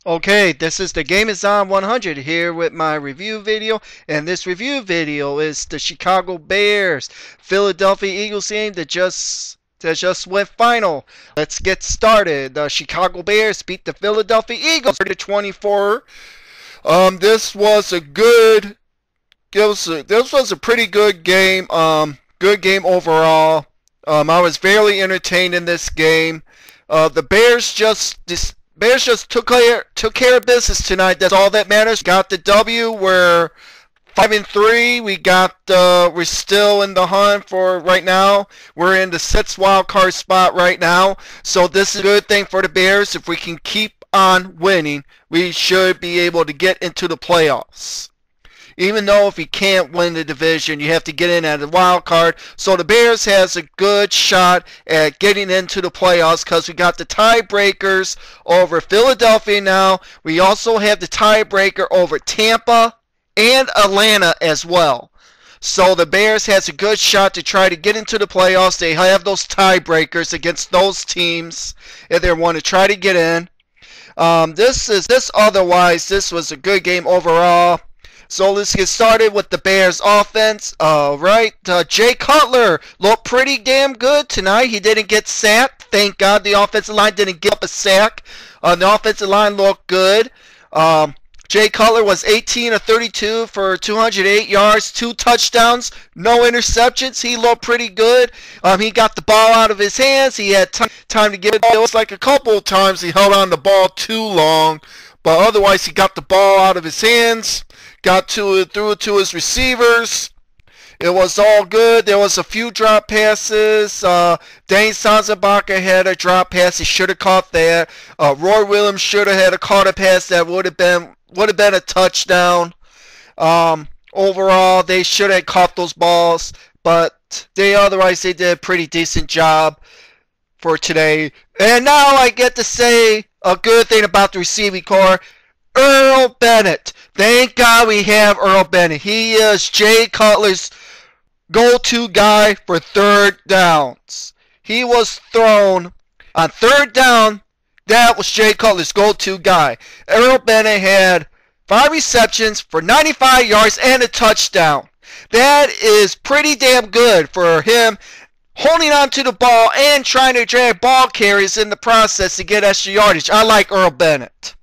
Okay, this is the Game is On 100 here with my review video, and this review video is the Chicago Bears Philadelphia Eagles game that just went final. Let's get started. The Chicago Bears beat the Philadelphia Eagles 30-24. This was a good this was a pretty good game. Good game overall. I was very entertained in this game. The Bears just took care of business tonight. That's all that matters. Got the W. We're 5-3. We're still in the hunt for right now. We're in the sixth wild card spot right now. So this is a good thing for the Bears. If we can keep on winning, we should be able to get into the playoffs. Even though if you can't win the division, you have to get in at the wild card. So the Bears has a good shot at getting into the playoffs because we got the tiebreakers over Philadelphia now. We also have the tiebreaker over Tampa and Atlanta as well. So the Bears has a good shot to try to get into the playoffs. They have those tiebreakers against those teams if they want to try to get in. This was a good game overall. So let's get started with the Bears offense. Alright, Jay Cutler looked pretty damn good tonight. He didn't get sacked. Thank God the offensive line didn't give up a sack. The offensive line looked good. Jay Cutler was 18 of 32 for 208 yards, 2 touchdowns, no interceptions. He looked pretty good. He got the ball out of his hands. He had time to get it. It was like a couple of times he held on the ball too long, but otherwise he got the ball out of his hands. Threw it to his receivers. It was all good. There was a few drop passes. Dane Sanzabaka had a drop pass. He should have caught that. Roy Williams should have had caught a pass that would have been a touchdown. Overall, they should have caught those balls, but otherwise they did a pretty decent job for today. And now I get to say a good thing about the receiving corps. Earl Bennett. Thank God we have Earl Bennett. He is Jay Cutler's go-to guy for third downs. He was thrown on third down. That was Jay Cutler's go-to guy. Earl Bennett had 5 receptions for 95 yards and a touchdown. That is pretty damn good for him, holding on to the ball and trying to drag ball carries in the process to get extra yardage. I like Earl Bennett.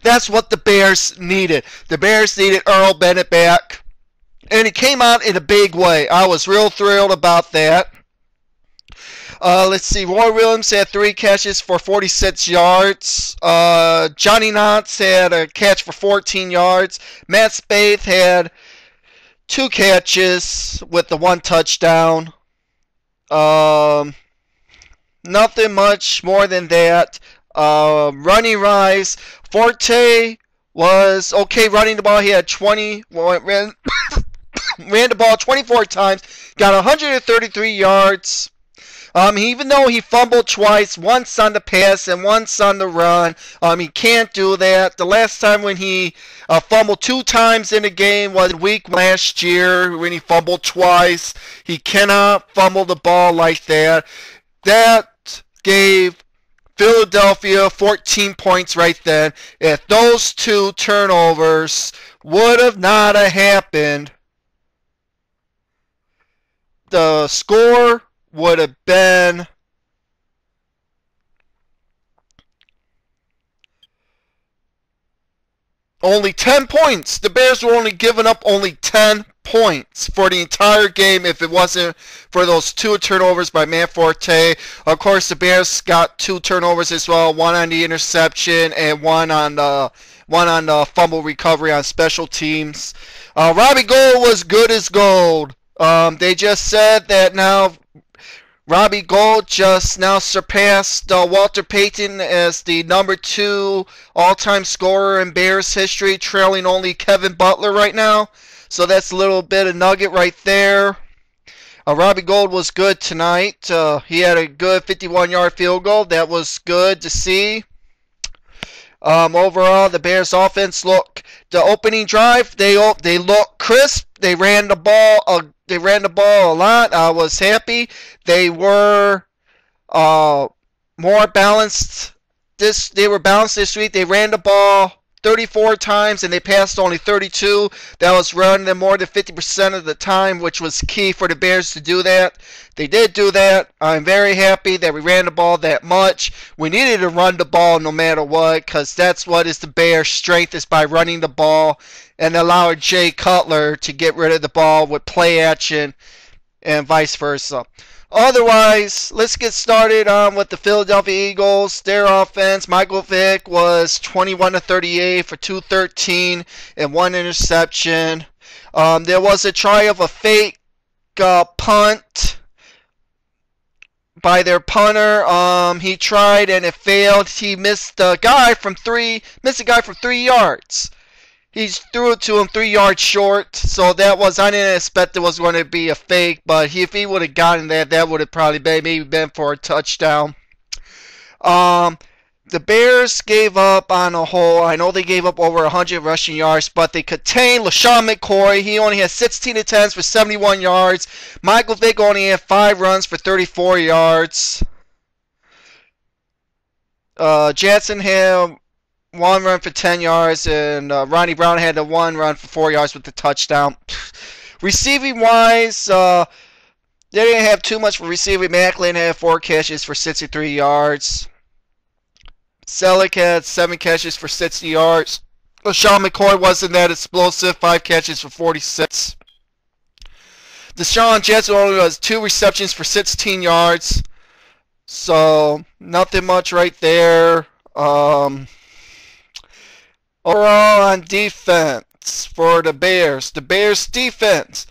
That's what the Bears needed. The Bears needed Earl Bennett back, and he came out in a big way. I was real thrilled about that. Let's see. Roy Williams had 3 catches for 46 yards. Johnny Knotts had a catch for 14 yards. Matt Spaeth had 2 catches with the 1 touchdown. Nothing much more than that. Running rise. Forte was okay running the ball. He had ran the ball 24 times, got 133 yards. Even though he fumbled twice, once on the pass and once on the run, he can't do that. The last time when he fumbled 2 times in a game was week last year when he fumbled twice. He cannot fumble the ball like that. That gave Philadelphia 14 points right then. If those 2 turnovers would have not have happened, the score would have been only 10 points. The Bears were only giving up only 10 points for the entire game if it wasn't for those 2 turnovers by Matt Forte. Of course, the Bears got 2 turnovers as well, 1 on the interception and 1 on the fumble recovery on special teams. Robbie Gould was good as gold. They just said that now Robbie Gould just now surpassed Walter Payton as the number 2 all-time scorer in Bears history, trailing only Kevin Butler right now. So that's a little bit of nugget right there. Robbie Gould was good tonight. He had a good 51-yard field goal. That was good to see. Overall, the Bears offense the opening drive, they looked crisp. They ran the ball a lot. I was happy. They were more balanced they were balanced this week. They ran the ball 34 times and they passed only 32. That was running them more than 50% of the time, which was key for the Bears to do that. They did do that. I'm very happy that we ran the ball that much. We needed to run the ball no matter what, because that's what is the Bears' strength, is by running the ball and allowing Jay Cutler to get rid of the ball with play action and vice versa. Otherwise, let's get started with the Philadelphia Eagles. Their offense, Michael Vick was 21 of 38 for 213 and 1 interception. There was a try of a fake punt by their punter. He tried and it failed. He missed a guy from 3 yards. He threw it to him 3 yards short, so that was, I didn't expect it was going to be a fake, but if he would have gotten that, that would have probably maybe been for a touchdown. The Bears gave up on a whole. I know they gave up over 100 rushing yards, but they contained LeSean McCoy. He only had 16 attempts for 71 yards. Michael Vick only had 5 runs for 34 yards. Jansen had 1 run for 10 yards, and Ronnie Brown had the 1 run for 4 yards with the touchdown. Receiving wise, they didn't have too much for receiving. Macklin had 4 catches for 63 yards. Selleck had 7 catches for 60 yards. LeSean McCoy wasn't that explosive, 5 catches for 46. Deshaun Jackson only has 2 receptions for 16 yards. So, nothing much right there. Overall on defense for the Bears defense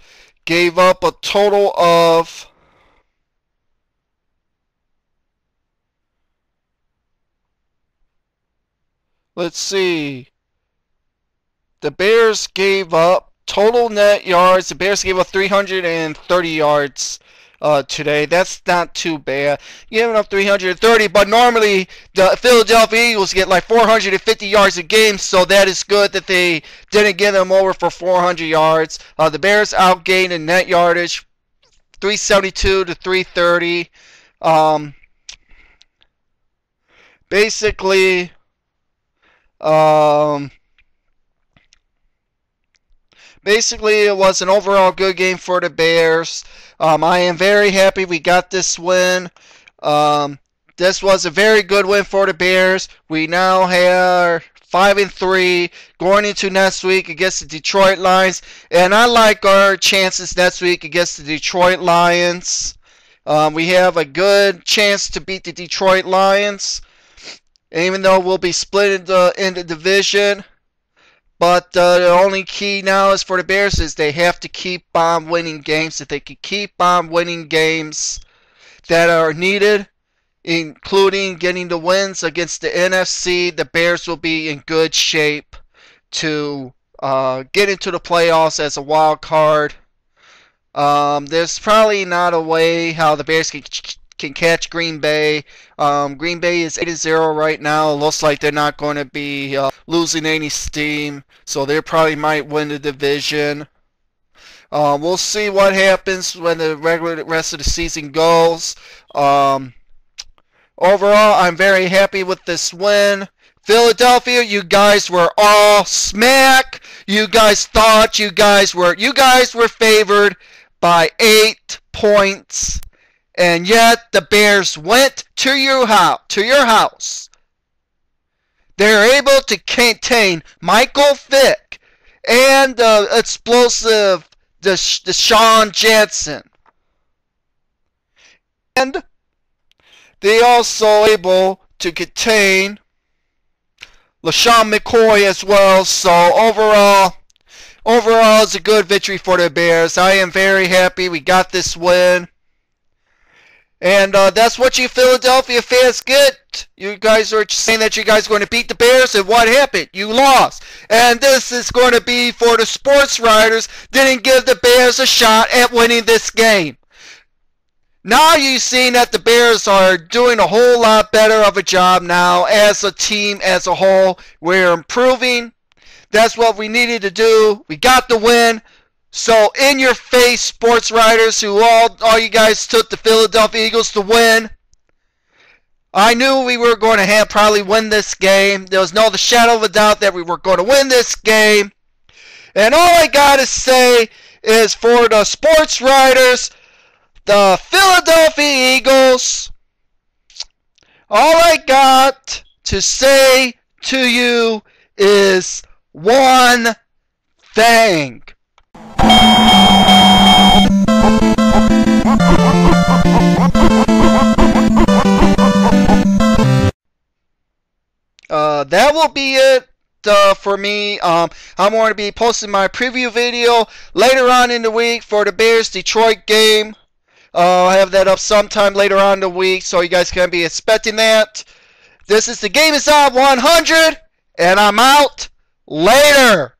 gave up a total of the Bears gave up total net yards. The Bears gave up 330 yards today. That's not too bad. Giving up 330, but normally the Philadelphia Eagles get like 450 yards a game, so that is good that they didn't get them over for 400 yards. The Bears outgained in net yardage, 372 to 330. Basically, it was an overall good game for the Bears. I am very happy we got this win. This was a very good win for the Bears. We now have 5-3 going into next week against the Detroit Lions, and I like our chances next week against the Detroit Lions. We have a good chance to beat the Detroit Lions, even though we'll be split in the division. But the only key now is for the Bears is they have to keep on winning games. If they can keep on winning games that are needed, including getting the wins against the NFC, the Bears will be in good shape to get into the playoffs as a wild card. There's probably not a way how the Bears can catch Green Bay. Green Bay is 8-0 right now. It looks like they're not going to be losing any steam, so they probably might win the division. We'll see what happens when the rest of the season goes. Overall, I'm very happy with this win. Philadelphia, you guys were all smack. You guys thought you guys were favored by 8 points. And yet the Bears went to your house. They're able to contain Michael Vick and the explosive Deshaun Jackson. And they also able to contain LeSean McCoy as well. So overall it's a good victory for the Bears. I am very happy we got this win. And that's what you Philadelphia fans get. You guys are saying that you guys are going to beat the Bears, and what happened? You lost. And this is going to be for the sports writers didn't give the Bears a shot at winning this game. Now you've seen that the Bears are doing a whole lot better of a job now as a team as a whole. We're improving. That's what we needed to do. We got the win. So, in your face, sports writers, who all you guys took the Philadelphia Eagles to win, I knew we were going to probably win this game. There was no shadow of a doubt that we were going to win this game. And all I gotta say is for the sports writers, the Philadelphia Eagles, all I got to say to you is one thing. That will be it for me. I'm going to be posting my preview video later on in the week for the Bears-Detroit game. I'll have that up sometime later on in the week, so you guys can be expecting that. This is the Game Is On 100, and I'm out. Later.